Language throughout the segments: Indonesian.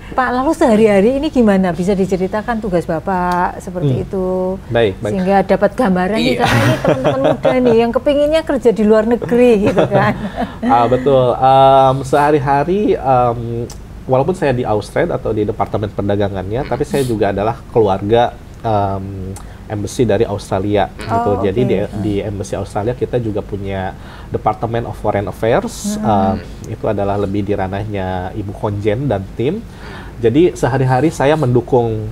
Pak, lalu sehari-hari ini gimana? Bisa diceritakan tugas Bapak seperti itu? Baik. Sehingga dapat gambaran nih, karena ini teman-teman muda nih yang kepinginnya kerja di luar negeri gitu kan. Betul. Sehari-hari, walaupun saya di Austrade atau di Departemen Perdagangannya, tapi saya juga adalah keluarga embassy dari Australia gitu. Jadi di embassy Australia kita juga punya Department of Foreign Affairs. Itu adalah lebih di ranahnya Ibu Konjen dan tim. Jadi sehari-hari saya mendukung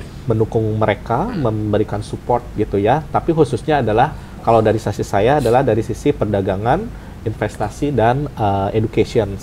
mereka, memberikan support gitu ya. Tapi khususnya adalah kalau dari sisi saya adalah dari sisi perdagangan, investasi dan education.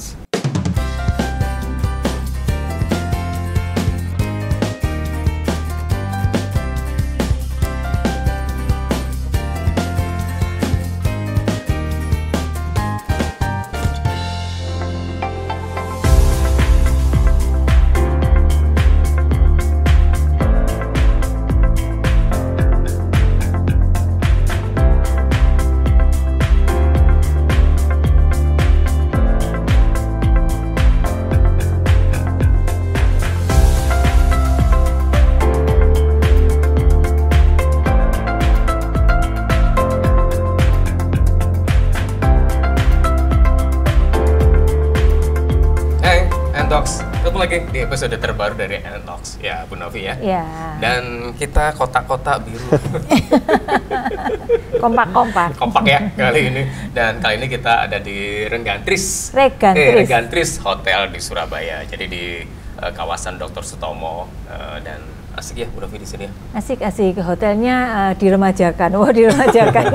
Ketemu lagi di episode terbaru dari Talks ya, Bu Novi ya. Iya. Dan kita kotak-kotak biru. Kompak ya kali ini. Dan kali ini kita ada di Regantris Hotel di Surabaya. Jadi di kawasan Dr. Sutomo dan asik ya Bu Novi di sini ya. Asik. Hotelnya diremajakan. Diremajakan.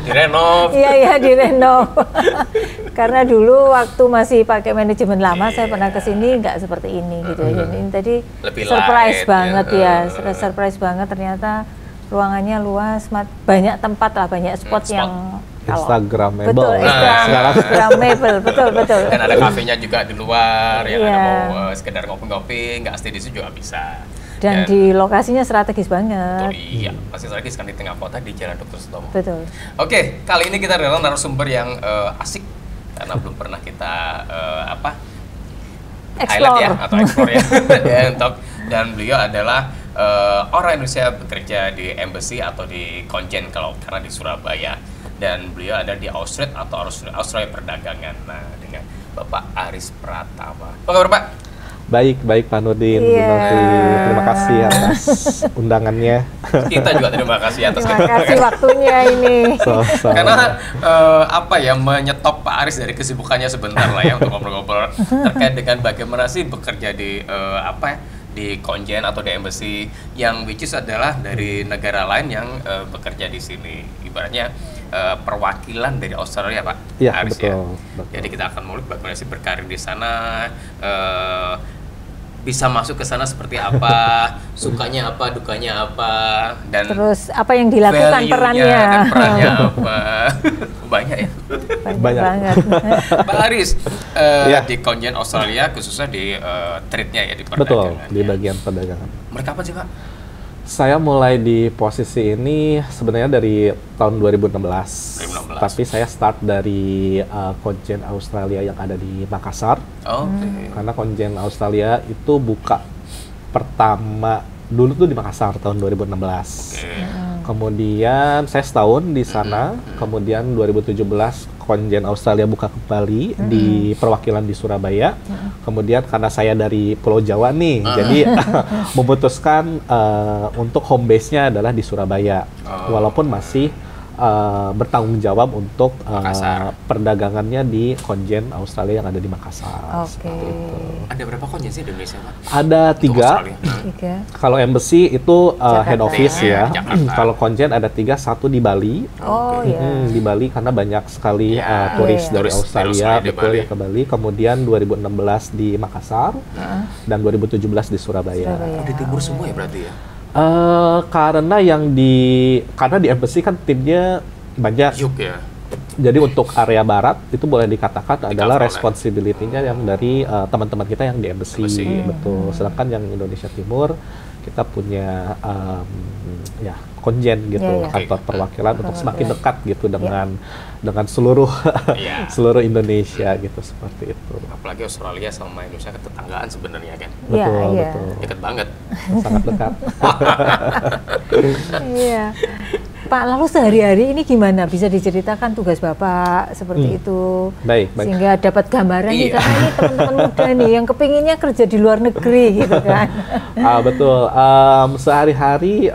Direnov. Iya, direnov. Karena dulu waktu masih pakai manajemen lama, saya pernah ke sini nggak seperti ini gitu. Ini tadi lebih surprise light, banget ya. Surprise banget, ternyata ruangannya luas, banyak tempat lah, banyak spot yang Instagramable. Betul, Instagramable, betul. Dan ada kafenya juga di luar, yang ada mau sekedar ngopi-ngopi, nggak stay di situ juga bisa. Dan di lokasinya strategis banget. Iya, pasti strategis kan di tengah kota di Jalan Dr. Sutomo. Betul. Oke, kali ini kita adalah narasumber yang asik karena belum pernah kita highlight ya atau explore ya. Dan beliau adalah orang Indonesia bekerja di embassy atau di konjen karena di Surabaya. Dan beliau ada di Austrade atau Australia Perdagangan. Nah, dengan Bapak Aris Pratama. Apa kabar, Pak? Baik Pak Nurdin, Bu Novi. Terima kasih atas undangannya. Kita juga terima kasih atas waktunya ini. Karena menyetop Pak Aris dari kesibukannya sebentar lah ya untuk ngobrol-ngobrol terkait dengan bagaimana sih bekerja di di konjen atau di embassy yang which is adalah dari negara lain yang bekerja di sini. Ibaratnya perwakilan dari Australia, Pak. Iya, Aris, betul. Jadi kita akan ngulik bagaimana sih berkarir di sana, bisa masuk ke sana seperti apa, sukanya apa, dukanya apa, dan terus apa yang dilakukan perannya apa. Banyak ya? Banyak banget. Pak Aris, di konjen Australia khususnya di trade-nya ya, di perdagangan. Betul, di bagian perdagangan. Mereka apa sih, Pak? Saya mulai di posisi ini sebenarnya dari tahun 2016. Tapi saya start dari konjen Australia yang ada di Makassar. Karena konjen Australia itu buka pertama dulu tuh di Makassar tahun 2016. Kemudian saya setahun di sana. Kemudian 2017 konjen Australia buka kembali di perwakilan di Surabaya. Kemudian karena saya dari Pulau Jawa nih, jadi memutuskan untuk home base-nya adalah di Surabaya. Walaupun masih bertanggung jawab untuk perdagangannya di konjen Australia yang ada di Makassar. Ada berapa konjen sih di Indonesia, Pak? Ada 3. Kalau embassy itu head office ya. Kalau konjen ada 3, 1 di Bali. Di Bali karena banyak sekali turis dari Australia betul ya ke Bali. Kemudian 2016 di Makassar dan 2017 di Surabaya. Di timur semua ya berarti ya? Karena di embassy kan timnya banyak. Ya. Jadi untuk area barat itu boleh dikatakan adalah responsibility-nya yang dari teman-teman kita yang di embassy. Betul. Sedangkan yang Indonesia Timur kita punya ya konjen gitu, kantor perwakilan untuk semakin dekat gitu dengan seluruh seluruh Indonesia gitu, seperti itu. Apalagi Australia sama Indonesia tetanggaan sebenarnya kan. Betul. Dekat banget. Sangat dekat. Iya. Pak, lalu sehari-hari ini gimana? Bisa diceritakan tugas Bapak seperti itu? Baik. Sehingga dapat gambaran nih, karena ini teman-teman muda nih yang kepinginnya kerja di luar negeri gitu kan. Betul. Sehari-hari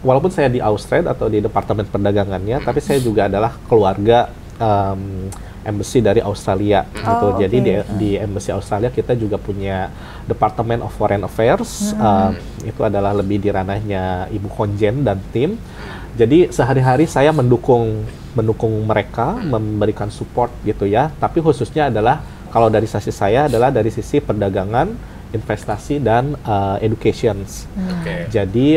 walaupun saya di Australia atau di Departemen Perdagangannya, tapi saya juga adalah keluarga embassy dari Australia gitu. Jadi di embassy Australia kita juga punya Department of Foreign Affairs. Itu adalah lebih di ranahnya Ibu Konjen dan tim. Jadi sehari-hari saya mendukung mereka, memberikan support gitu ya. Tapi khususnya adalah kalau dari sisi saya adalah dari sisi perdagangan, investasi dan educations. Jadi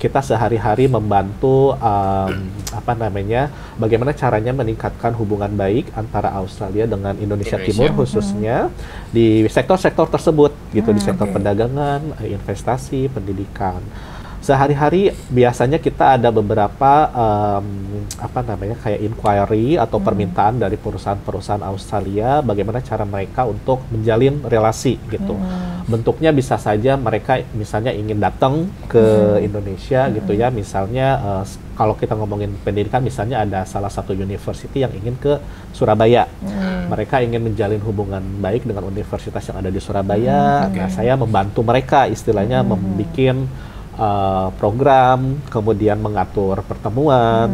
kita sehari-hari membantu bagaimana caranya meningkatkan hubungan baik antara Australia dengan Indonesia Timur, khususnya di sektor-sektor tersebut gitu, di sektor perdagangan, investasi, pendidikan. Sehari-hari biasanya kita ada beberapa kayak inquiry atau permintaan dari perusahaan-perusahaan Australia, bagaimana cara mereka untuk menjalin relasi gitu. Bentuknya bisa saja mereka misalnya ingin datang ke Indonesia gitu ya, misalnya kalau kita ngomongin pendidikan, misalnya ada salah satu university yang ingin ke Surabaya. Mereka ingin menjalin hubungan baik dengan universitas yang ada di Surabaya. Nah, saya membantu mereka istilahnya membikin program, kemudian mengatur pertemuan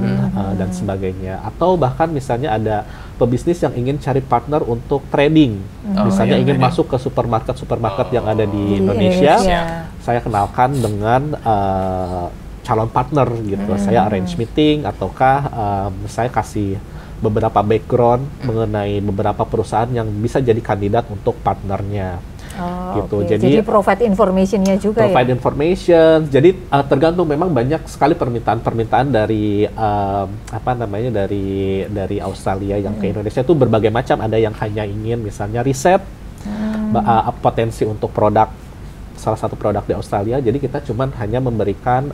dan sebagainya. Atau bahkan misalnya ada pebisnis yang ingin cari partner untuk trading, misalnya ingin masuk ke supermarket yang ada di Indonesia. Saya kenalkan dengan calon partner gitu. Saya arrange meeting ataukah saya kasih beberapa background mengenai beberapa perusahaan yang bisa jadi kandidat untuk partnernya. Gitu. Jadi provide information-nya juga provide information. Jadi tergantung, memang banyak sekali permintaan dari dari Australia yang ke Indonesia itu berbagai macam. Ada yang hanya ingin misalnya riset potensi untuk produk, salah satu produk di Australia. Jadi kita cuman hanya memberikan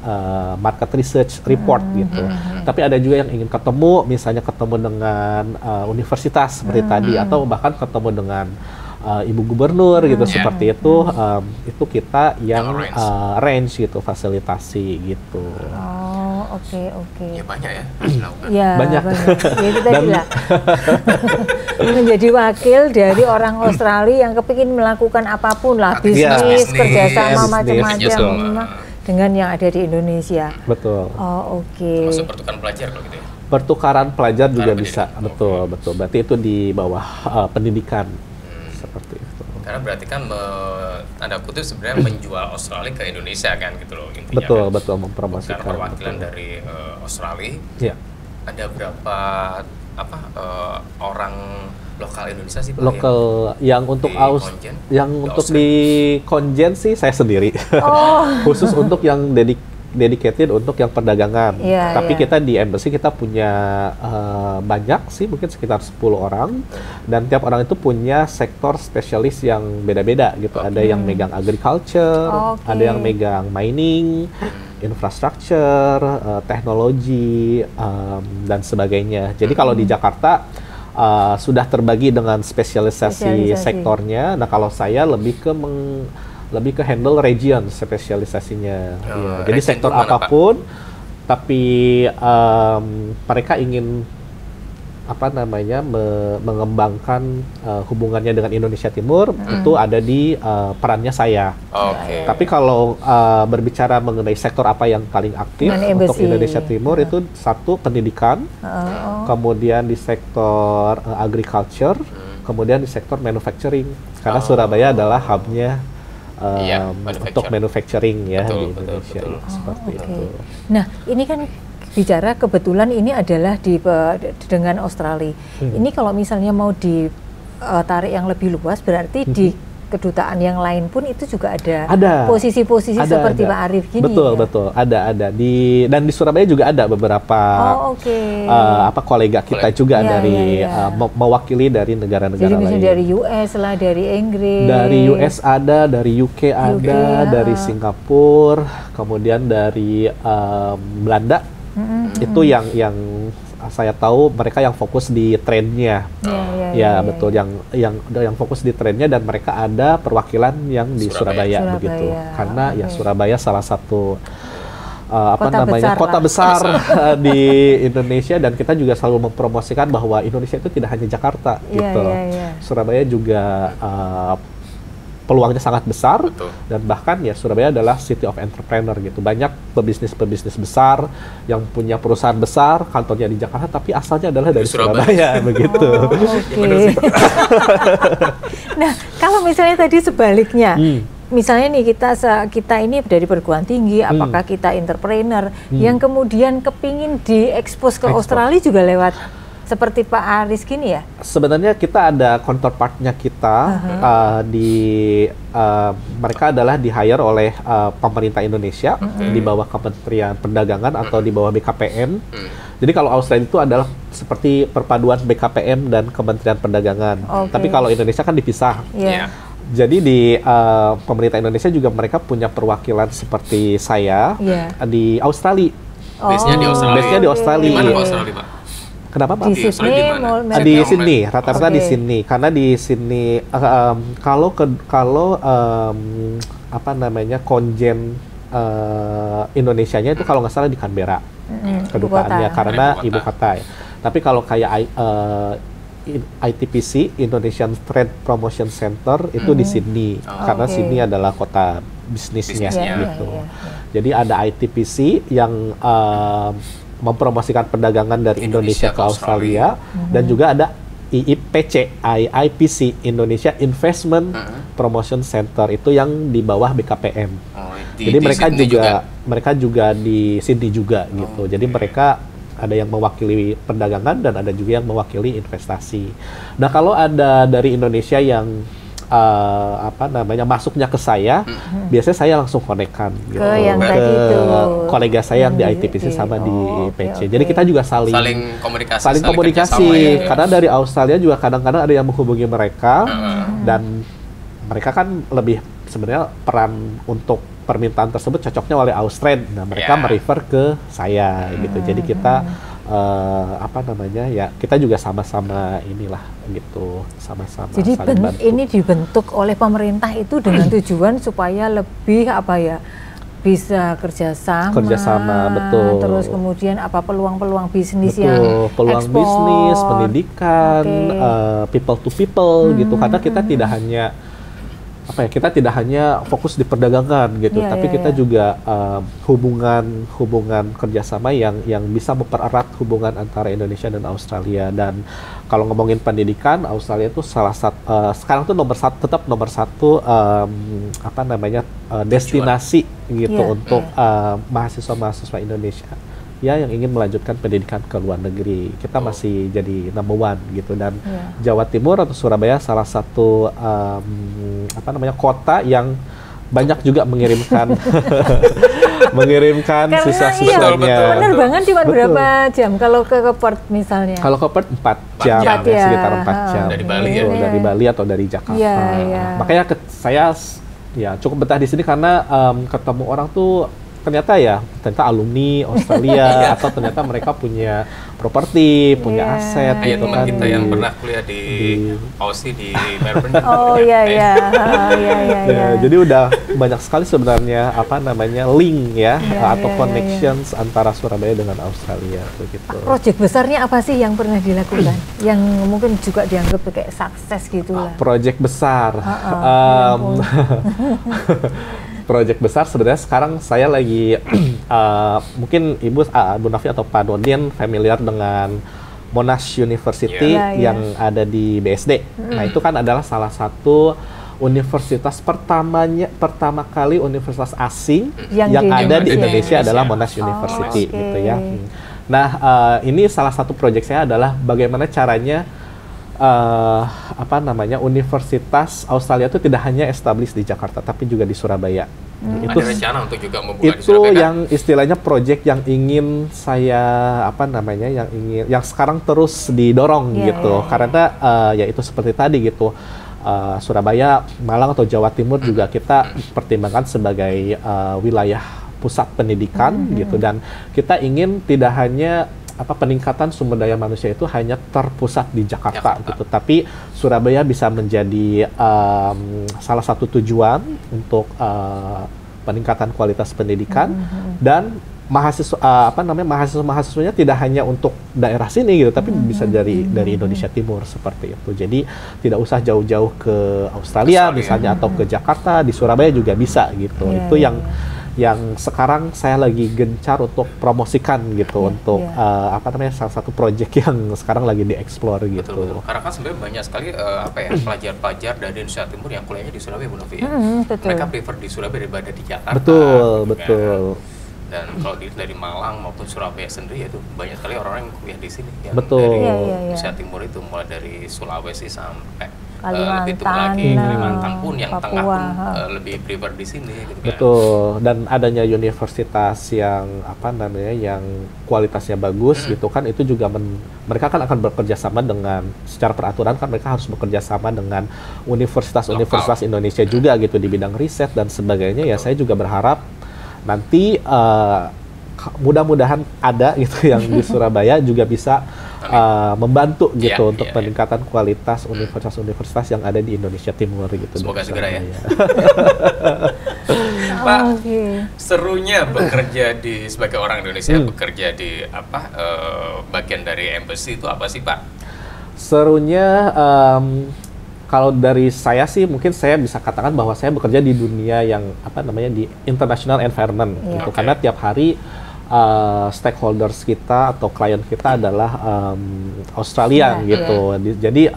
market research report gitu. Tapi ada juga yang ingin ketemu, misalnya ketemu dengan universitas seperti tadi, atau bahkan ketemu dengan Ibu Gubernur gitu, seperti itu kita yang arrange gitu, fasilitasi gitu. Oke. Ya banyak ya. Banyak. Ya, kita bilang menjadi wakil dari orang Australia yang kepingin melakukan apapun lah, bisnis, kerjasama macam-macam dengan yang ada di Indonesia. Betul. Termasuk pertukaran pelajar kalau gitu ya. Pertukaran pelajar juga bisa, betul. Berarti itu di bawah pendidikan. Seperti itu. Karena berarti kan tanda kutip sebenarnya menjual Australia ke Indonesia kan gitu loh intinya. Betul, mempromosikan. Karena perwakilan dari Australia. Iya. Ada berapa orang lokal Indonesia sih Pak? Lokal yang untuk di konjen sih saya sendiri. Khusus untuk yang dedicated untuk yang perdagangan. Tapi kita di embassy kita punya banyak sih, mungkin sekitar 10 orang, dan tiap orang itu punya sektor spesialis yang beda-beda gitu. Ada yang megang agriculture, ada yang megang mining, infrastructure, teknologi, dan sebagainya. Jadi kalau di Jakarta sudah terbagi dengan spesialisasi sektornya. Nah, kalau saya lebih ke handle region spesialisasinya. Jadi sektor apapun, tapi mereka ingin mengembangkan hubungannya dengan Indonesia Timur, itu ada di perannya saya. Tapi kalau berbicara mengenai sektor apa yang paling aktif untuk Indonesia Timur, itu satu pendidikan, kemudian di sektor agriculture, kemudian di sektor manufacturing, karena Surabaya adalah hubnya untuk manufacturing ya di Indonesia. Seperti itu. Nah, ini kan bicara kebetulan ini adalah dengan Australia. Ini kalau misalnya mau ditarik yang lebih luas, berarti di kedutaan yang lain pun itu juga ada posisi-posisi seperti Pak Arief gini. Betul, ada dan di Surabaya juga ada beberapa kolega kita juga dari mewakili dari negara-negara lain. Jadi misalnya dari US lah, dari Inggris. Dari US ada, dari UK ada, dari Singapura, kemudian dari Belanda. Itu yang saya tahu mereka yang fokus di trennya, betul, yang fokus di trennya, dan mereka ada perwakilan yang di Surabaya begitu, karena Surabaya salah satu kota besar di Indonesia, dan kita juga selalu mempromosikan bahwa Indonesia itu tidak hanya Jakarta gitu. Surabaya juga peluangnya sangat besar. Betul. Dan bahkan Surabaya adalah city of entrepreneur gitu. Banyak pebisnis besar yang punya perusahaan besar, kantornya di Jakarta tapi asalnya adalah dari Surabaya begitu. Nah, kalau misalnya tadi sebaliknya, misalnya nih kita ini dari perguruan tinggi, apakah kita entrepreneur yang kemudian kepingin diekspos ke Australia juga lewat seperti Pak Aris gini ya? Sebenarnya kita ada counterpartnya kita, mereka adalah di-hire oleh pemerintah Indonesia di bawah Kementerian Perdagangan atau di bawah BKPM. Jadi kalau Australia itu adalah seperti perpaduan BKPM dan Kementerian Perdagangan. Tapi kalau Indonesia kan dipisah. Jadi di pemerintah Indonesia juga mereka punya perwakilan seperti saya di Australia. Base-nya di Australia. Di mana Pak Australia, Pak? Kenapa Pak? Di Sydney, di Sydney, rata-rata di Sydney. Karena di Sydney konjen Indonesianya itu kalau nggak salah di Canberra, kedutaannya karena ibu kota. Tapi kalau kayak ITPC, Indonesian Trade Promotion Center, itu di Sydney, karena Sydney adalah kota bisnisnya gitu. Jadi ada ITPC yang mempromosikan perdagangan dari Indonesia ke Australia, dan juga ada IIPC, Indonesia Investment Promotion Center, itu yang di bawah BKPM. Jadi mereka juga di Sydney juga gitu. Jadi mereka ada yang mewakili perdagangan dan ada juga yang mewakili investasi. Nah, kalau ada dari Indonesia yang masuknya ke saya, biasanya saya langsung konekkan gitu, ke kolega saya yang di ITPC sama di PC. Jadi kita juga saling komunikasi karena dari Australia juga kadang-kadang ada yang menghubungi mereka, dan mereka kan lebih sebenarnya peran untuk permintaan tersebut cocoknya oleh Australia. Nah, mereka merefer ke saya gitu. Jadi kita kita juga sama-sama inilah gitu, sama-sama. Jadi ini dibentuk oleh pemerintah itu dengan tujuan supaya lebih bisa kerjasama, betul. Terus kemudian peluang-peluang bisnis peluang bisnis, pendidikan, people to people gitu. Karena kita tidak hanya fokus di perdagangan gitu, tapi kita juga hubungan kerjasama yang bisa mempererat hubungan antara Indonesia dan Australia. Dan kalau ngomongin pendidikan, Australia itu sekarang tuh tetap nomor satu destinasi gitu untuk mahasiswa Indonesia yang ingin melanjutkan pendidikan ke luar negeri. Kita masih jadi number one gitu, dan Jawa Timur atau Surabaya salah satu kota yang banyak juga mengirimkan siswa-siswanya. Benar banget, cuma berapa jam kalau ke Perth misalnya? Kalau ke Perth 4 jam, sekitar 4 jam. Dari Bali dari Bali atau dari Jakarta. Makanya saya cukup betah di sini karena ketemu orang tuh ternyata alumni Australia atau ternyata mereka punya properti, punya aset gitu kan. Kita yang pernah kuliah di Aussie di Melbourne. Jadi udah banyak sekali sebenarnya link atau connections antara Surabaya dengan Australia begitu. Proyek besarnya apa sih yang pernah dilakukan? Yang mungkin juga dianggap kayak sukses gitu lah. Proyek besar. Proyek besar sebenarnya sekarang saya lagi mungkin Ibu Bu Nafi atau Pak Donian familiar dengan Monash University yang ada di BSD. Nah, itu kan adalah salah satu universitas pertama kali universitas asing yang ada di Indonesia adalah Monash University gitu ya. Nah, ini salah satu proyek saya adalah bagaimana caranya Universitas Australia itu tidak hanya established di Jakarta, tapi juga di Surabaya. Itu ada rencana untuk juga membuka itu di Surabaya, yang istilahnya project yang ingin saya yang sekarang terus didorong gitu. Karena ya itu seperti tadi gitu. Surabaya, Malang atau Jawa Timur juga kita pertimbangkan sebagai wilayah pusat pendidikan gitu, dan kita ingin tidak hanya peningkatan sumber daya manusia itu hanya terpusat di Jakarta gitu, tapi Surabaya bisa menjadi salah satu tujuan untuk peningkatan kualitas pendidikan, dan mahasiswanya tidak hanya untuk daerah sini gitu, tapi bisa dari Indonesia Timur seperti itu. Jadi tidak usah jauh-jauh ke Australia misalnya atau ke Jakarta, di Surabaya juga bisa gitu. Itu yang sekarang saya lagi gencar untuk promosikan gitu, untuk salah satu proyek yang sekarang lagi dieksplor gitu. Betul. Karena kan sebenarnya banyak sekali pelajar-pelajar dari Indonesia Timur yang kuliahnya di Surabaya, Bu Novi. Mereka prefer di Surabaya daripada di Jakarta. Betul. Dan kalau dari Malang maupun Surabaya sendiri, itu banyak sekali orang-orang yang kuliah di sini, yang betul. dari Indonesia Timur itu, mulai dari Sulawesi sampai lebih turun Kalimantan, lagi, Kalimantan pun, yang Papua, tengah pun lebih prefer di sini gitu kan. Betul. Dan adanya universitas yang yang kualitasnya bagus gitu kan, itu juga mereka kan akan bekerja sama dengan, secara peraturan kan mereka harus bekerja sama dengan universitas-universitas Indonesia juga gitu di bidang riset dan sebagainya. Ya saya juga berharap nanti mudah-mudahan ada gitu yang di Surabaya juga bisa membantu gitu untuk peningkatan kualitas universitas-universitas yang ada di Indonesia Timur gitu. Semoga segera ya. Pak, serunya bekerja sebagai orang Indonesia, bekerja di bagian dari embassy itu apa sih, Pak? Serunya kalau dari saya sih, mungkin saya bisa katakan bahwa saya bekerja di dunia yang di international environment gitu. Karena tiap hari stakeholders kita atau klien kita adalah Australian gitu. Jadi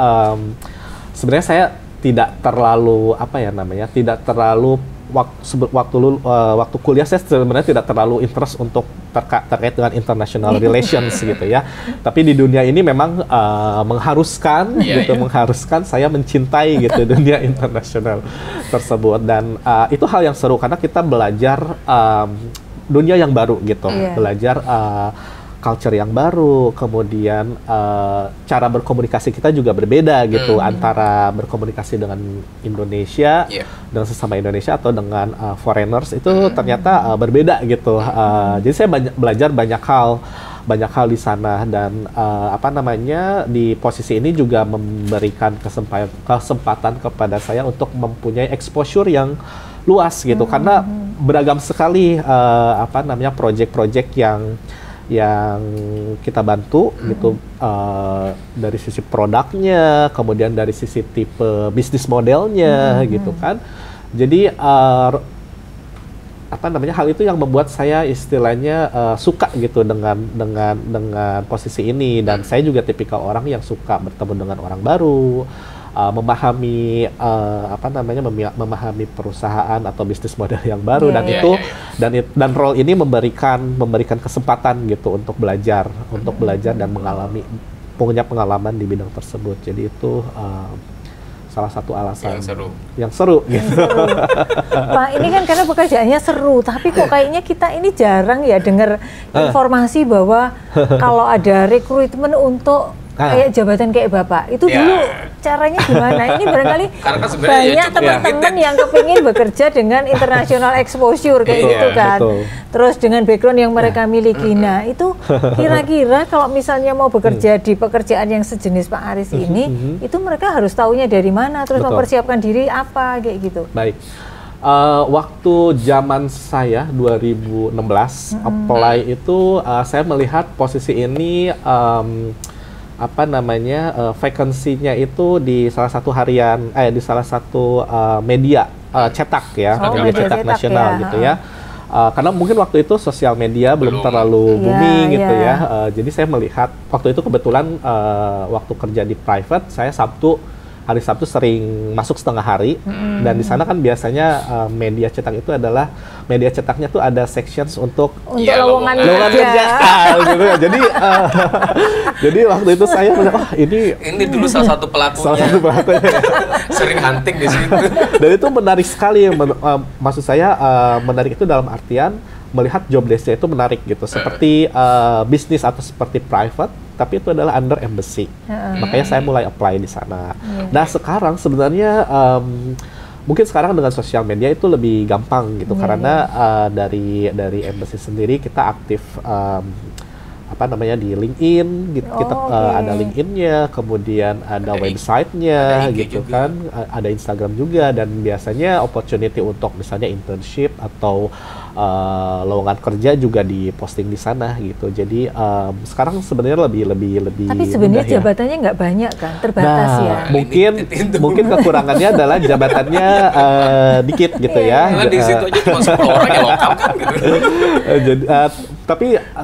sebenarnya saya tidak terlalu tidak terlalu waktu kuliah saya sebenarnya tidak terlalu interest untuk terkait dengan international relations gitu ya. Tapi di dunia ini memang mengharuskan mengharuskan saya mencintai gitu dunia internasional tersebut, dan itu hal yang seru karena kita belajar dunia yang baru gitu, belajar culture yang baru, kemudian cara berkomunikasi kita juga berbeda gitu, antara berkomunikasi dengan Indonesia, dengan sesama Indonesia atau dengan foreigners itu ternyata berbeda gitu. Jadi saya belajar banyak hal di sana, dan di posisi ini juga memberikan kesempatan kepada saya untuk mempunyai exposure yang luas gitu, karena beragam sekali project-project yang kita bantu gitu, dari sisi produknya, kemudian dari sisi tipe bisnis modelnya gitu kan. Jadi hal itu yang membuat saya istilahnya suka gitu dengan posisi ini, dan saya juga tipikal orang yang suka bertemu dengan orang baru, memahami memahami perusahaan atau bisnis model yang baru, dan role ini memberikan kesempatan gitu untuk belajar dan punya pengalaman di bidang tersebut. Jadi itu salah satu alasan yang seru gitu. Pak, ini kan karena pekerjaannya seru, tapi kok kayaknya kita ini jarang ya dengar informasi bahwa kalau ada rekrutmen untuk kayak jabatan kayak Bapak, itu dulu caranya gimana? Ini barangkali banyak teman-teman yang kepingin bekerja dengan international exposure kayak gitu kan. Terus dengan background yang mereka miliki. Nah, itu kira-kira kalau misalnya mau bekerja di pekerjaan yang sejenis Pak Aris ini, itu mereka harus tahunya dari mana, terus mempersiapkan diri apa kayak gitu. Baik. Waktu zaman saya 2016 apply itu, saya melihat posisi ini vacancy-nya itu di salah satu di salah satu media cetak ya, media cetak nasional gitu ya. Karena mungkin waktu itu sosial media belum terlalu booming gitu ya. Jadi saya melihat waktu itu kebetulan waktu kerja di private, saya Sabtu hari Sabtu sering masuk setengah hari, dan di sana kan biasanya media cetak itu adalah media cetaknya tuh ada sections untuk lowongan kerja. Gitu ya. Jadi waktu itu saya bilang, ini dulu salah satu pelakunya. Sering hunting di situ. Dan itu menarik sekali, maksud saya menarik itu dalam artian melihat job desk-nya itu menarik gitu, seperti bisnis atau seperti private, tapi itu adalah under embassy. Makanya saya mulai apply di sana. Nah sekarang sebenarnya mungkin sekarang dengan sosial media itu lebih gampang gitu, karena dari embassy sendiri kita aktif di LinkedIn, kita ada LinkedIn-nya, kemudian ada website-nya gitu juga. Kan, ada Instagram juga, dan biasanya opportunity untuk misalnya internship atau lowongan kerja juga diposting di sana gitu. Jadi sekarang sebenarnya lebih. Tapi sebenarnya jabatannya nggak banyak kan, terbatas ya. Mungkin kekurangannya adalah jabatannya dikit gitu ya. Di situ aja cuma 10 orang yang lokal kan gitu. Jadi,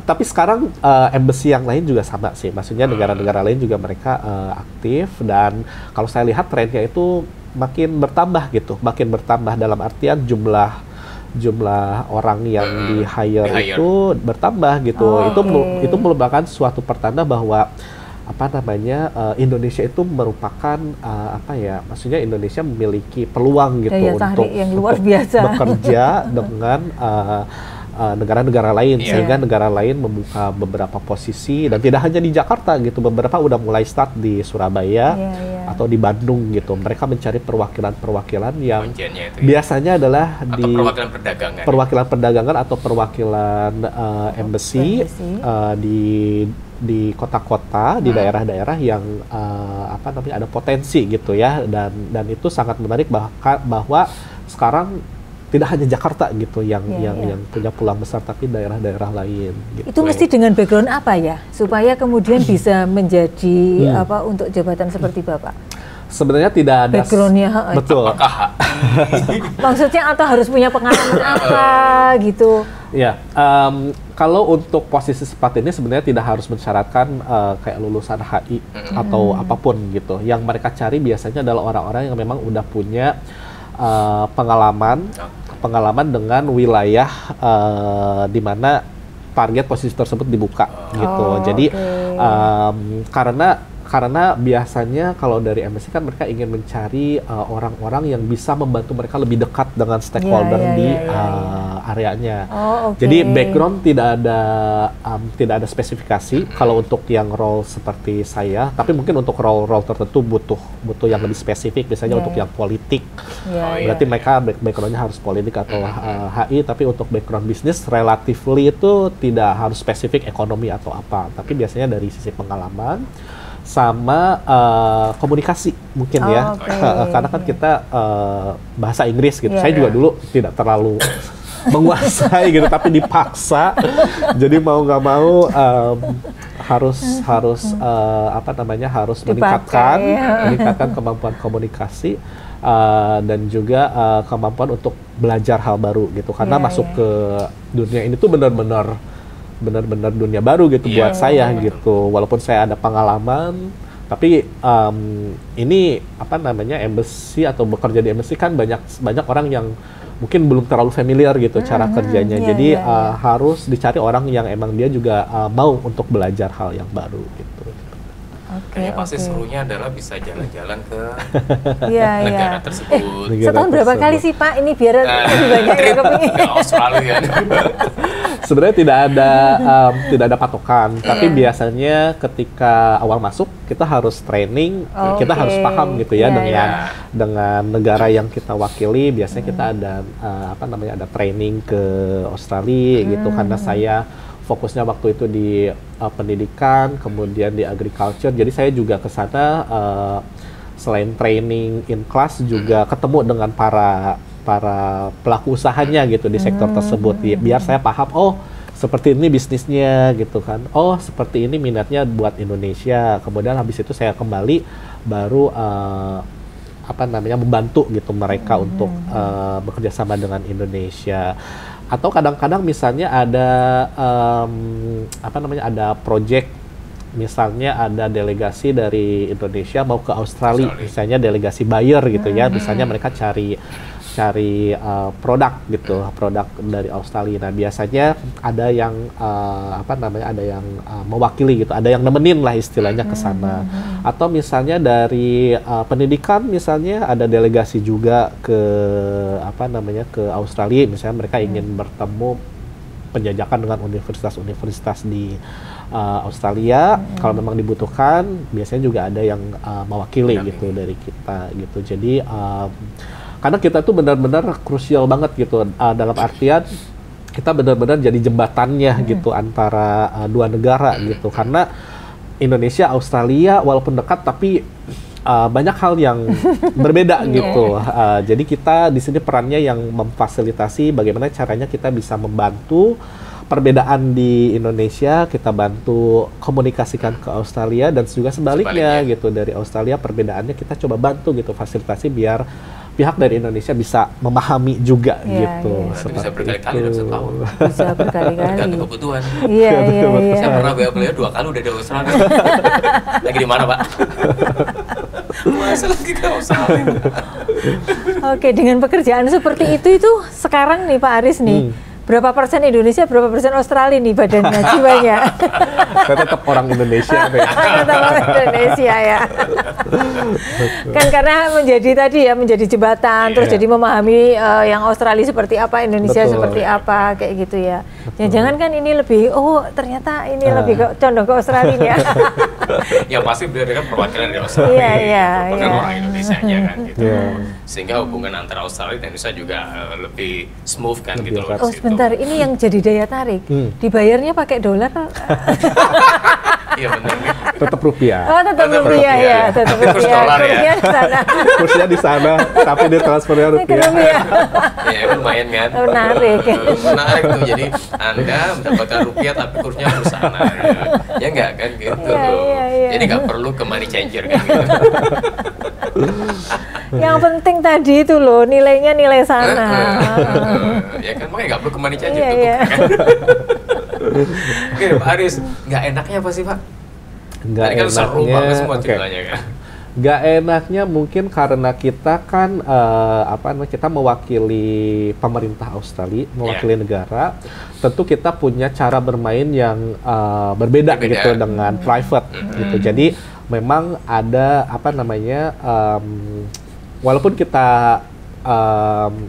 tapi sekarang embassy yang lain juga sama sih. Maksudnya negara-negara lain juga mereka aktif, dan kalau saya lihat trennya itu makin bertambah gitu, makin bertambah dalam artian jumlah orang yang di hire itu bertambah gitu. Itu merupakan suatu pertanda bahwa Indonesia itu merupakan maksudnya Indonesia memiliki peluang gitu untuk yang luar biasa bekerja dengan negara-negara lain, sehingga negara lain membuka beberapa posisi, dan tidak hanya di Jakarta gitu, beberapa udah mulai start di Surabaya atau di Bandung gitu. Mereka mencari perwakilan yang biasanya adalah di perwakilan perdagangan atau perwakilan embassy di kota-kota, di daerah-daerah yang ada potensi gitu ya, dan itu sangat menarik bahwa sekarang tidak hanya Jakarta gitu yang punya peluang besar, tapi daerah-daerah lain gitu. Itu mesti dengan background apa ya supaya kemudian bisa menjadi untuk jabatan seperti Bapak? Sebenarnya tidak ada backgroundnya, betul. Maksudnya atau harus punya pengalaman apa gitu? Ya, kalau untuk posisi seperti ini sebenarnya tidak harus mensyaratkan kayak lulusan HI atau apapun gitu. Yang mereka cari biasanya adalah orang-orang yang memang udah punya pengalaman dengan wilayah di mana target posisi tersebut dibuka gitu. Jadi karena biasanya kalau dari MSC kan mereka ingin mencari orang-orang yang bisa membantu mereka lebih dekat dengan stakeholder di areanya. Jadi background tidak ada spesifikasi kalau untuk yang role seperti saya, tapi mungkin untuk role tertentu butuh yang lebih spesifik, misalnya untuk yang politik. Berarti mereka backgroundnya harus politik atau HI, tapi untuk background bisnis relatively itu tidak harus spesifik ekonomi atau apa, tapi biasanya dari sisi pengalaman sama komunikasi mungkin ya, karena kan kita bahasa Inggris gitu. Saya juga dulu tidak terlalu menguasai gitu, tapi dipaksa. Jadi mau nggak mau harus meningkatkan kemampuan komunikasi dan juga kemampuan untuk belajar hal baru gitu. Karena masuk ke dunia ini tuh benar-benar dunia baru gitu buat saya gitu. Walaupun saya ada pengalaman, tapi ini embassy atau bekerja di embassy kan banyak orang yang mungkin belum terlalu familiar gitu cara kerjanya. Jadi harus dicari orang yang emang dia juga mau untuk belajar hal yang baru gitu. Pasti serunya adalah bisa jalan-jalan ke negara tersebut. Setahun berapa kali sih Pak? Ini biar lebih banyak yang kepingin. Australia. Sebenarnya tidak ada patokan, tapi biasanya ketika awal masuk kita harus training, kita harus paham gitu ya dengan negara yang kita wakili. Biasanya kita ada ada training ke Australia gitu, karena saya fokusnya waktu itu di pendidikan, kemudian di agriculture. Jadi saya juga ke sana selain training in class juga ketemu dengan para pelaku usahanya gitu di sektor tersebut. Biar saya paham, seperti ini bisnisnya gitu kan. Seperti ini minatnya buat Indonesia. Kemudian habis itu saya kembali baru membantu gitu mereka untuk bekerja sama dengan Indonesia. Atau kadang-kadang misalnya ada ada project misalnya ada delegasi dari Indonesia mau ke Australia, misalnya delegasi buyer gitu ya, misalnya mereka cari produk gitu, produk dari Australia. Nah biasanya ada yang ada yang mewakili gitu, ada yang nemenin lah istilahnya ke sana. Atau misalnya dari pendidikan, misalnya ada delegasi juga ke ke Australia, misalnya mereka ingin bertemu penjajakan dengan universitas-universitas di Australia. Kalau memang dibutuhkan, biasanya juga ada yang mewakili gitu dari kita gitu. Jadi karena kita tuh benar-benar krusial banget gitu, dalam artian kita benar-benar jadi jembatannya gitu antara dua negara gitu. Karena Indonesia, Australia walaupun dekat tapi banyak hal yang berbeda gitu. Jadi kita di sini perannya yang memfasilitasi bagaimana caranya kita bisa membantu perbedaan di Indonesia, kita bantu komunikasikan ke Australia, dan juga sebaliknya gitu, dari Australia perbedaannya kita coba bantu gitu, fasilitasi biar pihak dari Indonesia bisa memahami juga gitu. Bisa berkali-kali dalam setahun. Bisa berkali-kali. Tergantung kebutuhan. Iya. Saya pernah beliau 2 kali udah di Australia. Lagi di mana, Pak? Masa lagi ke Australia. Oke, dengan pekerjaan seperti itu sekarang nih Pak Aris nih, berapa persen Indonesia, berapa persen Australia nih badannya, jiwanya? Saya tetap orang Indonesia. Tetap orang Indonesia ya. Kan karena menjadi jembatan, terus jadi memahami yang Australia seperti apa, Indonesia seperti apa, kayak gitu ya. Jangan kan ini lebih, ternyata ini lebih condong ke Australia ya. Ya pasti beliau kan perwakilan dari Australia, bukan orang Indonesianya kan gitu. Sehingga hubungan antara Australia dan Indonesia juga lebih smooth kan gitu loh. Oh sebentar, ini yang jadi daya tarik. Dibayarnya pakai dolar? Iya benar. Tetap rupiah. Oh tetap rupiah ya, tetap rupiah. Kursnya di sana. Kursnya di sana, tapi dia transfernya rupiah. Ya lumayan kan. Menarik. Menarik tuh, jadi Anda mendapatkan rupiah tapi kursnya di sana. Ya enggak kan gitu loh. Jadi nggak perlu ke money changer kan gitu. Yang penting tadi itu loh, nilainya nilai sana. Ya kan, makanya nggak perlu ke money changer kan. Oke, Pak Aris, nggak enaknya apa sih Pak? Nggak enaknya, kan seru banget semua ceritanya kan. Nggak enaknya mungkin karena kita kan kita mewakili pemerintah Australia, mewakili negara. Tentu kita punya cara bermain yang berbeda gitu dengan private gitu. Jadi memang ada walaupun kita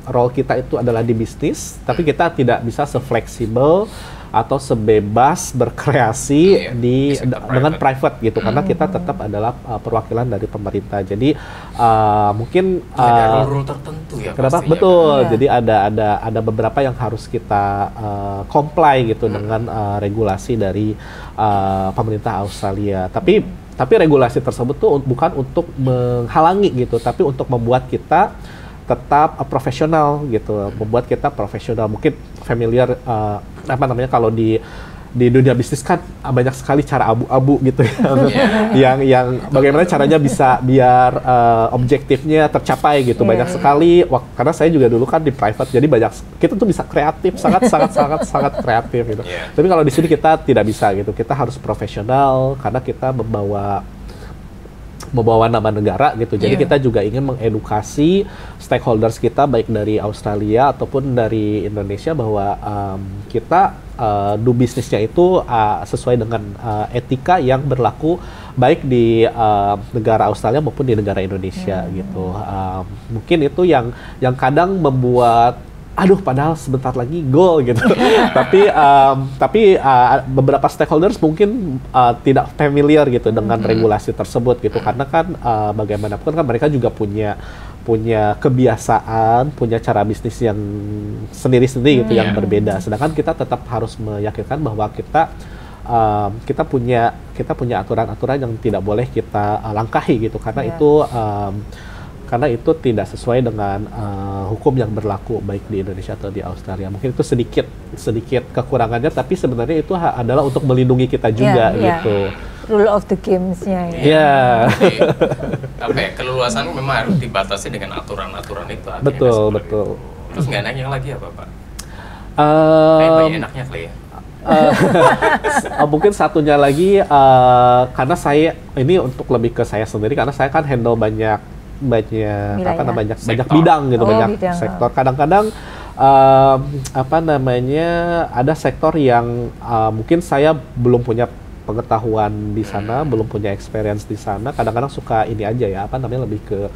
role kita itu adalah di bisnis, tapi kita tidak bisa se-fleksibel atau sebebas berkreasi dengan private gitu, karena kita tetap adalah perwakilan dari pemerintah. Jadi mungkin ada rule tertentu ya. Kenapa? Betul. Jadi ada beberapa yang harus kita comply gitu dengan regulasi dari pemerintah Australia. Tapi regulasi tersebut tuh bukan untuk menghalangi gitu, tapi untuk membuat kita tetap profesional gitu, membuat kita profesional. Mungkin familiar kalau di dunia bisnis kan banyak sekali cara abu-abu gitu ya. yang bagaimana caranya bisa biar objektifnya tercapai gitu. Banyak sekali, karena saya juga dulu kan di private, jadi kita tuh bisa kreatif, sangat kreatif gitu. Tapi kalau di sini kita tidak bisa gitu, kita harus profesional karena kita membawa nama negara gitu. Jadi kita juga ingin mengedukasi stakeholders kita baik dari Australia ataupun dari Indonesia bahwa kita do bisnisnya itu sesuai dengan etika yang berlaku baik di negara Australia maupun di negara Indonesia gitu. Mungkin itu yang kadang membuat padahal sebentar lagi goal gitu. tapi beberapa stakeholders mungkin tidak familiar gitu dengan regulasi tersebut gitu, karena kan bagaimanapun kan mereka juga punya kebiasaan, punya cara bisnis yang sendiri-sendiri gitu, yang berbeda. Sedangkan kita tetap harus meyakinkan bahwa kita punya aturan-aturan yang tidak boleh kita langkahi gitu, karena itu tidak sesuai dengan hukum yang berlaku baik di Indonesia atau di Australia. Mungkin itu sedikit kekurangannya, tapi sebenarnya itu adalah untuk melindungi kita juga gitu. Rule of the games-nya ya. Iya. Keleluasan memang harus dibatasi dengan aturan-aturan itu. Betul. Terus nggak enaknya lagi apa Pak? Banyak enaknya kali ya. Mungkin satunya lagi karena saya ini untuk lebih ke saya sendiri karena saya kan handle banyak banyak bidang gitu, banyak bidang, sektor. Kadang-kadang apa namanya ada sektor yang mungkin saya belum punya pengetahuan di sana, belum punya experience di sana. Kadang-kadang suka ini aja ya, apa namanya lebih ke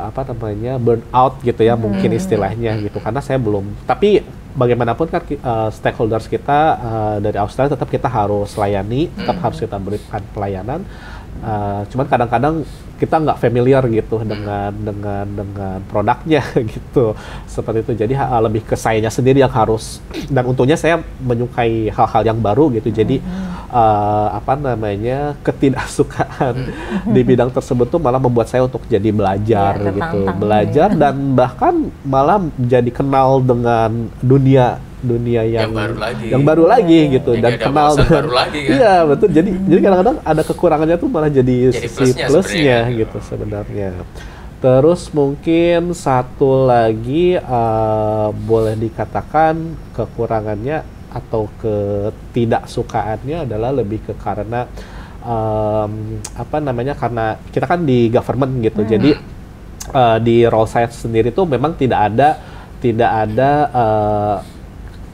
apa namanya burnout gitu ya, mungkin istilahnya gitu. Karena saya belum. Tapi bagaimanapun kan stakeholders kita dari Australia tetap kita harus layani, tetap harus kita berikan pelayanan. Cuman kadang-kadang kita nggak familiar gitu dengan produknya gitu, seperti itu. Jadi lebih ke sayanya sendiri yang harus, dan untungnya saya menyukai hal-hal yang baru gitu. Jadi apa namanya ketidaksukaan di bidang tersebut tuh malah membuat saya untuk jadi belajar gitu, belajar dan bahkan malah jadi kenal dengan dunia yang baru lagi gitu, dan kenal baru lagi, kan? Iya betul. Jadi kadang-kadang ada kekurangannya tuh malah jadi sisi plusnya gitu sebenarnya. Terus mungkin satu lagi boleh dikatakan kekurangannya atau ketidaksukaannya adalah lebih ke karena apa namanya, karena kita kan di government gitu. Jadi di role saya sendiri tuh memang tidak ada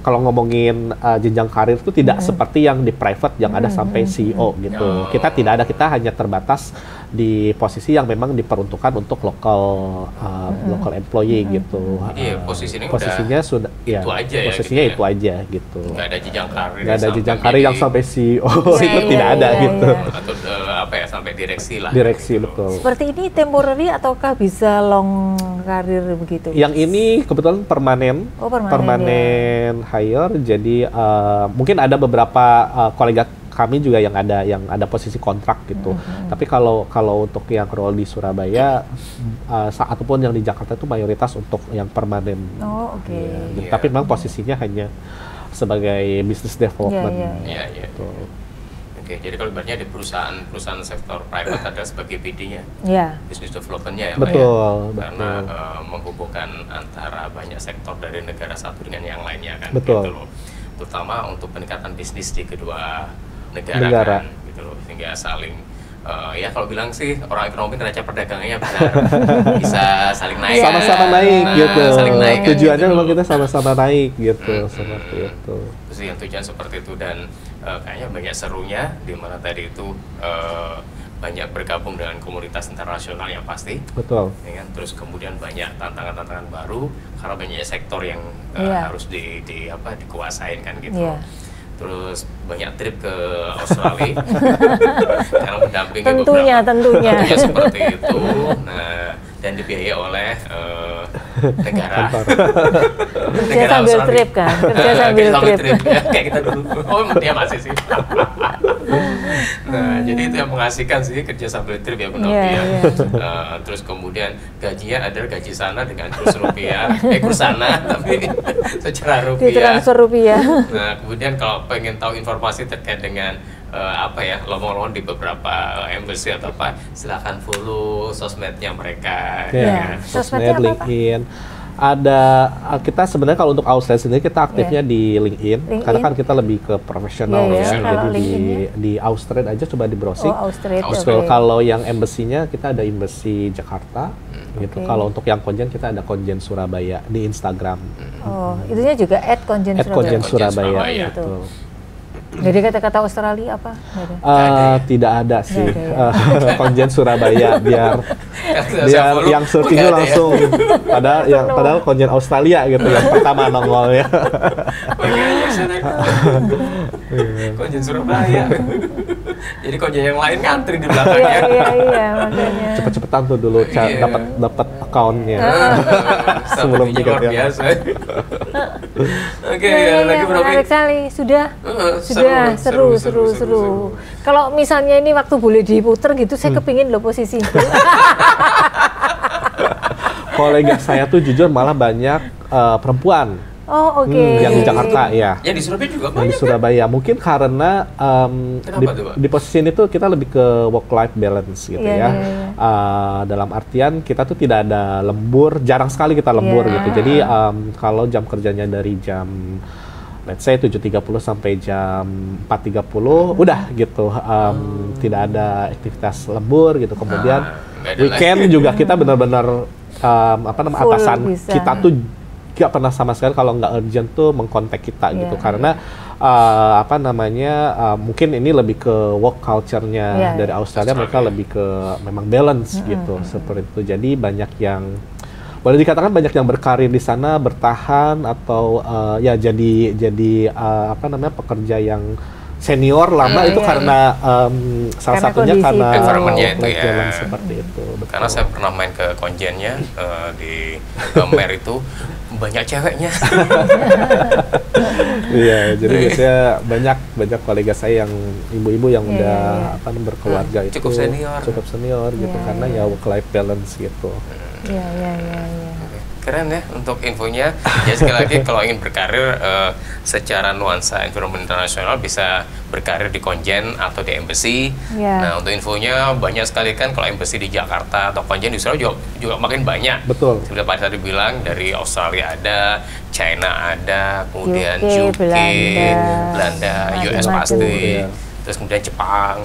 kalau ngomongin jenjang karir itu tidak seperti yang di private yang ada sampai CEO gitu. Kita tidak ada, kita hanya terbatas di posisi yang memang diperuntukkan untuk local employee gitu. Jadi posisinya sudah itu aja ya, posisinya gitu, itu aja gitu. Nggak ada jenjang karir. Nggak ada jenjang karir yang sampai CEO itu tidak ada gitu. Atau apa ya, sampai direksi lah. Direksi betul. Seperti ini temporary ataukah bisa long karir begitu? Yang ini kebetulan permanen. Permanen hire. Jadi mungkin ada beberapa kolega kami juga yang ada posisi kontrak gitu. Tapi kalau untuk yang role di Surabaya ataupun yang di Jakarta itu mayoritas untuk yang permanen. Oh, oke. Ya, tapi memang posisinya hanya sebagai business development. Iya. Gitu. Oke, jadi kalau ibaratnya di perusahaan sektor private ada sebagai BD-nya, business development-nya ya, betul, Pak ya? Karena menghubungkan antara banyak sektor dari negara satu dengan yang lainnya kan, betul. Gitu loh. Terutama untuk peningkatan bisnis di kedua negara. Kan, gitu loh, sehingga saling ya kalau bilang sih orang ekonomi neraca perdagangannya benar bisa saling naik, sama-sama naik gitu. Saling naik, tujuannya gitu. memang kita sama-sama naik gitu, seperti itu. Terus yang tujuan seperti itu, dan kayaknya banyak serunya di mana tadi itu banyak bergabung dengan komunitas internasional yang pasti. Betul. Ya kan? Terus kemudian banyak tantangan-tantantangan baru karena banyak sektor yang harus dikuasain kan gitu. Terus banyak trip ke Australia karena mendampingi tentunya seperti itu. Nah, dan dibiayai oleh negara. Kerja sambil trip kan? Kerja sambil trip. Ya, kayak kita dulu. Oh, dia masih sih. Nah, jadi itu yang mengasihkan sih, kerja sambil trip ya, terus kemudian gajinya adalah gaji sana dengan kurs rupiah, kurs sana tapi secara rupiah. Ditransfer rupiah. Nah, kemudian kalau pengen tahu informasi terkait dengan lowongan di beberapa embassy atau apa, silakan follow sosmednya mereka. Sosmed LinkedIn. Ada kita sebenarnya kalau untuk Australia sendiri kita aktifnya di LinkedIn, karena kan kita lebih ke profesional ya. Jadi di Australia aja coba di browsing. Kalau yang embassy-nya kita ada embassy Jakarta. Gitu. Kalau untuk yang konjen kita ada konjen Surabaya di Instagram. Itunya juga @konjen Surabaya. Gitu. Jadi kata-kata Australia apa? Tidak ada sih. Konjen Surabaya biar yang searchingnya langsung padahal konjen Australia gitu yang pertama nongolnya. Konjen Surabaya. Jadi konjen yang lain ngantri di belakangnya. Iya, makanya. Cepet-cepetan tuh dulu dapat account-nya. Sebelum tiket biasa. Oke, lagi menarik sekali. Sudah seru. Kalau misalnya ini waktu boleh diputer gitu, saya kepingin loh posisi itu. Kolega saya tuh jujur malah banyak perempuan. Oh, oke. Yang di Jakarta ya. Yang di Surabaya juga banyak. Yang di Surabaya mungkin karena di posisi ini tuh kita lebih ke work life balance gitu ya. Dalam artian kita tuh tidak ada lembur, jarang sekali kita lembur gitu. Jadi kalau jam kerjanya dari jam let's say 7.30 sampai jam 4.30 udah gitu, tidak ada aktivitas lembur gitu. Kemudian weekend juga kita benar-benar atasan kita tuh gak pernah sama sekali kalau nggak urgent tuh mengkontak kita gitu, karena mungkin ini lebih ke work culture-nya dari Australia, mereka lebih ke memang balance gitu, seperti itu. Jadi banyak yang boleh dikatakan banyak yang berkarir di sana, bertahan atau ya jadi pekerja yang senior lama itu karena salah satunya karena environment-nya itu ya. Seperti itu. Betul. Karena saya pernah main ke konjennya di Mer itu banyak ceweknya. Iya, jadi biasanya banyak kolega saya yang ibu-ibu yang udah berkeluarga itu cukup senior gitu, karena ya work life balance gitu. Iya. Keren ya untuk infonya. Ya sekali lagi kalau ingin berkarir secara nuansa environment internasional bisa berkarir di konjen atau di embassy. Nah untuk infonya banyak sekali kan, kalau embassy di Jakarta atau konjen di Australia juga makin banyak. Betul. Seperti Pak tadi bilang, dari Australia ada, China ada, kemudian UK, Belanda, US pasti, terus kemudian Jepang,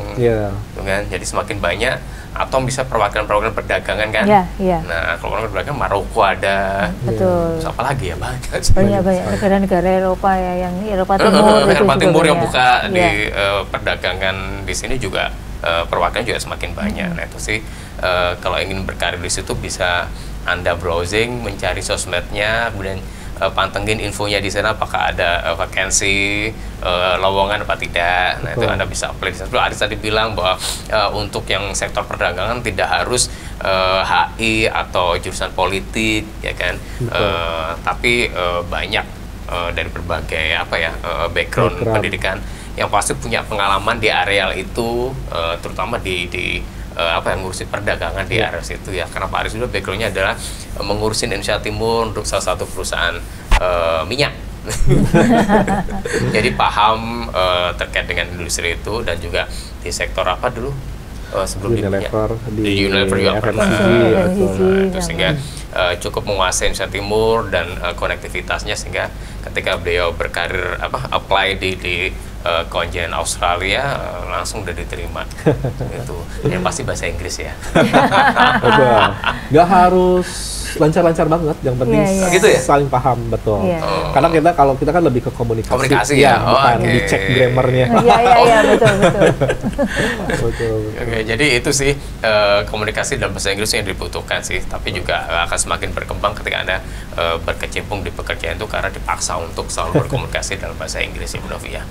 kan? Jadi semakin banyak. Atau bisa perwakilan perdagangan kan? Iya. Nah, kalau perwakilan perdagangan Maroko ada. Betul. Terus apa lagi ya? Banyak negara-negara Eropa ya, yang Eropa Timur. Eropa Timur yang buka di perdagangan di sini juga perwakilan juga semakin banyak. Nah itu sih kalau ingin berkarir di situ bisa Anda browsing, mencari sosmednya, kemudian pantengin infonya di sana, apakah ada vakansi, lowongan apa tidak. Nah itu Anda bisa apply di sana. Aris tadi bilang bahwa untuk yang sektor perdagangan tidak harus HI atau jurusan politik, ya kan. Tapi banyak dari berbagai background pendidikan yang pasti punya pengalaman di areal itu, terutama di yang ngurusin perdagangan di area situ ya. Karena Pak Aris juga backgroundnya adalah mengurusin Indonesia Timur untuk salah satu perusahaan minyak. Jadi paham terkait dengan industri itu, dan juga di sektor apa dulu sebelum Unilever, di Unilever juga pernah. Itu sehingga cukup menguasai Indonesia Timur dan konektivitasnya, sehingga ketika beliau berkarir apply di konjen Australia langsung udah diterima. Itu yang pasti bahasa Inggris ya. Gak harus lancar-lancar banget, yang penting gitu ya? saling paham. Betul. Karena kalau kita kan lebih ke komunikasi ya, bukan dicek grammarnya. Iya, betul. Oke, jadi itu sih komunikasi dalam bahasa Inggris yang dibutuhkan sih, tapi juga akan semakin berkembang ketika Anda berkecimpung di pekerjaan itu, karena dipaksa untuk selalu berkomunikasi dalam bahasa Inggris ya Bu Novi ya.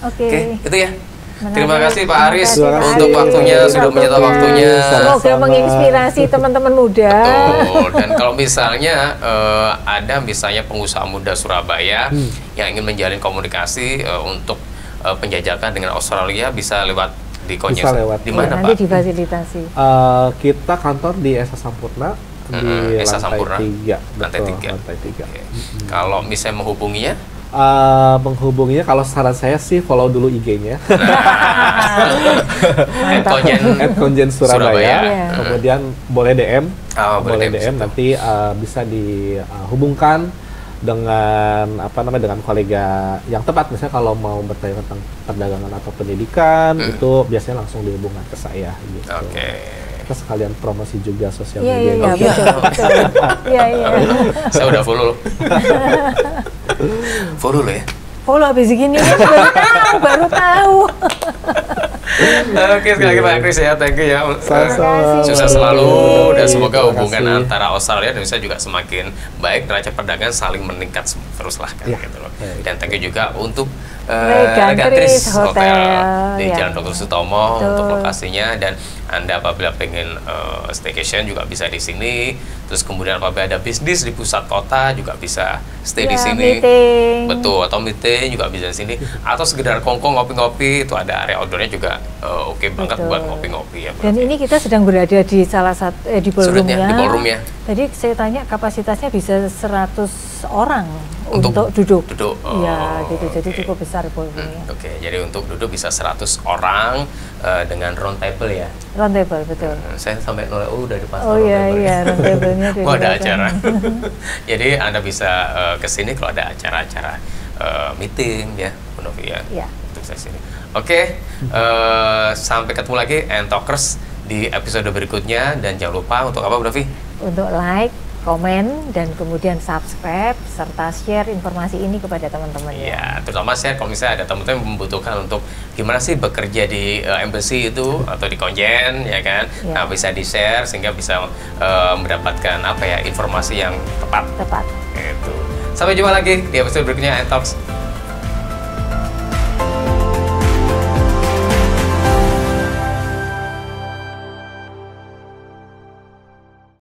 Oke, itu ya. Terima kasih Pak Aris untuk waktunya, sudah menyita waktunya. Semoga menginspirasi teman-teman muda. Betul. Dan kalau misalnya ada pengusaha muda Surabaya yang ingin menjalin komunikasi untuk penjajakan dengan Australia, bisa lewat di konjen. Di mana Pak? Nanti difasilitasi. Kita kantor di Esa Sampurna di lantai 3. Kalau misalnya menghubunginya? Menghubunginya, kalau saran saya sih follow dulu IG-nya. @konjen Surabaya. Kemudian boleh DM, boleh DM nanti bisa dihubungkan dengan dengan kolega yang tepat. Misalnya kalau mau bertanya tentang perdagangan atau pendidikan, itu biasanya langsung dihubungkan ke saya gitu. Kita sekalian promosi juga sosial media. Iya. Saya udah follow. Follow lo ya? Follow habis gini baru tahu. Oke, sekali lagi Pak Kris ya, thank you ya. Sukses selalu, dan semoga hubungan antara Australia dan Indonesia juga semakin baik, neraca perdagangan saling meningkat terus lah kan, gitu loh. Dan thank you juga untuk Regantris Hotel di Jalan Dr. Sutomo untuk lokasinya, dan Anda apabila pengen staycation juga bisa di sini. Terus kemudian apabila ada bisnis di pusat kota juga bisa stay di sini. Betul, atau meeting juga bisa di sini. Atau sekedar kongkong ngopi-ngopi, itu ada area outdoornya juga oke banget buat ngopi-ngopi ya. Dan ini kita sedang berada di salah satu di ballroom ya. Di ballroom ya. Tadi saya tanya kapasitasnya bisa 100 orang untuk duduk. Ya, gitu. Jadi cukup besar ballroomnya. Jadi untuk duduk bisa 100 orang dengan round table ya. Round table, betul. Saya sampai nolak udah dipasang. Oh iya, round table-nya. Ada acara. Jadi Anda bisa ke sini kalau ada acara-acara meeting ya, Bu Novi ya. Ya. Untuk sesi ini. Oke, sampai ketemu lagi Talkers di episode berikutnya, dan jangan lupa untuk apa Bu Novi? Untuk like, komen, dan kemudian subscribe serta share informasi ini kepada teman-teman ya. Terutama share kalau misalnya ada teman-teman yang membutuhkan untuk gimana sih bekerja di embassy itu atau di konjen ya kan. Ya. Nah, bisa di share sehingga bisa mendapatkan apa ya, informasi yang tepat. Tepat. Itu. Sampai jumpa lagi di episode berikutnya Talks.